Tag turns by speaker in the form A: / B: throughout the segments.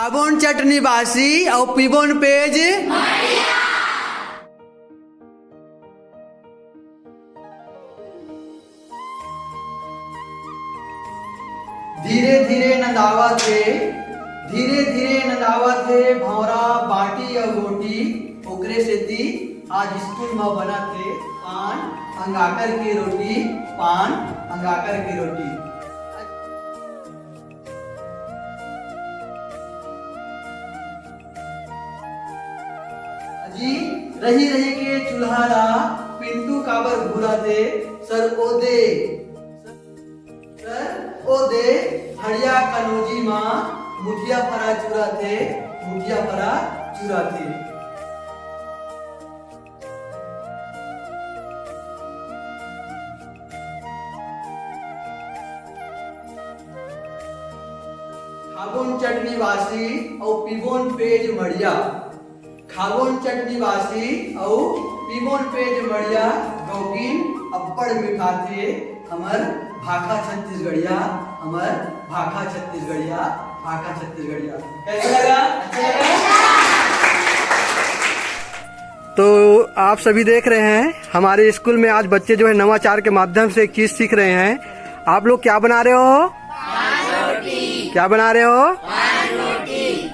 A: खाबोन चटनी बासी और पीबोन पेज। धीरे धीरे नंदावा थे भौरा बाटी और रोटी ओकरे सेती आज स्कूल में बना थे पान अंगाकर की रोटी। जी रही के चूल्हा पिंटू काबर घूरा थे सर ओदे हड़िया कनौजी माँ मुठिया फरा चूरा थे। खाबोन चटनी बासी और पीबोन पेज मड़िया। गौकीन अब्बड़ मीठा थे हमर भाखा छत्तीसगढ़िया। कैसा लगा? अच्छा लगा? तो आप सभी देख रहे हैं हमारे स्कूल में आज बच्चे जो है नवाचार के माध्यम से एक चीज सीख रहे हैं। आप लोग क्या बना रहे हो? क्या बना रहे हो?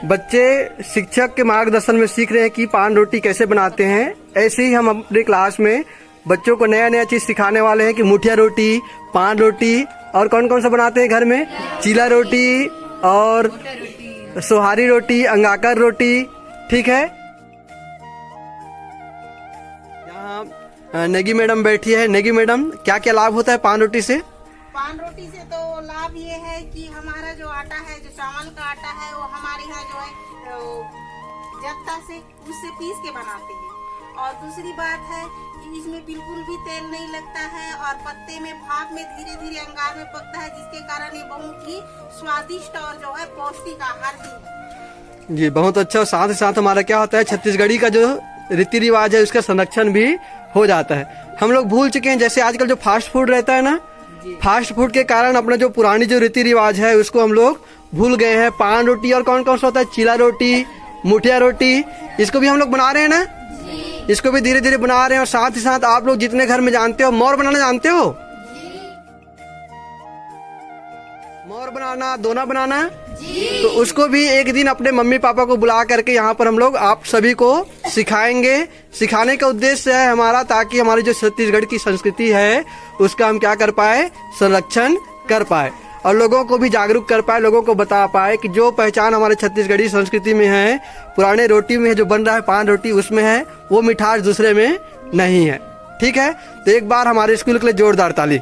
A: बच्चे शिक्षक के मार्गदर्शन में सीख रहे हैं कि पान रोटी कैसे बनाते हैं। ऐसे ही हम अपने क्लास में बच्चों को नया चीज सिखाने वाले हैं कि मुठिया रोटी, पान रोटी और कौन सा बनाते हैं घर में, चीला रोटी और सोहारी रोटी, अंगाकर रोटी। ठीक है, यहाँ नेगी मैडम बैठी है। नेगी मैडम, क्या क्या लाभ होता है पान रोटी से?
B: पान रोटी से तो लाभ ये है कि हमारा जो आटा है, जो चावल का आटा है, वो हमारे यहाँ जो है जत्ता से उससे पीस के बनाते हैं। और दूसरी बात है कि इसमें बिल्कुल भी तेल नहीं लगता है और पत्ते में भाप में धीरे अंगार में पकता है, जिसके कारण ये बहुत ही स्वादिष्ट और जो है पौष्टिक आहार है।
A: जी बहुत अच्छा। साथ ही साथ हमारा क्या होता है, छत्तीसगढ़ी का जो रीति रिवाज है उसका संरक्षण भी हो जाता है। हम लोग भूल चुके हैं, जैसे आजकल जो फास्ट फूड रहता है ना, फास्ट फूड के कारण अपना जो पुरानी जो रीति रिवाज है उसको हम लोग भूल गए हैं। पान रोटी और कौन सा होता है, चीला रोटी, मुठिया रोटी, इसको भी हम लोग बना रहे हैं ना। इसको भी धीरे बना रहे हैं। और साथ ही साथ आप लोग जितने घर में जानते हो, मोर बनाना जानते हो? मोर बनाना, दोना बनाना, तो उसको भी एक दिन अपने मम्मी पापा को बुला करके यहाँ पर हम लोग आप सभी को सिखाएंगे। सिखाने का उद्देश्य है हमारा, ताकि हमारी जो छत्तीसगढ़ की संस्कृति है उसका हम क्या कर पाए, संरक्षण कर पाए और लोगों को भी जागरूक कर पाए, लोगों को बता पाए कि जो पहचान हमारे छत्तीसगढ़ी संस्कृति में है, पुराने रोटी में जो बन रहा है पान रोटी, उसमें है, वो मिठास दूसरे में नहीं है। ठीक है, तो एक बार हमारे स्कूल के लिए जोरदार ताली।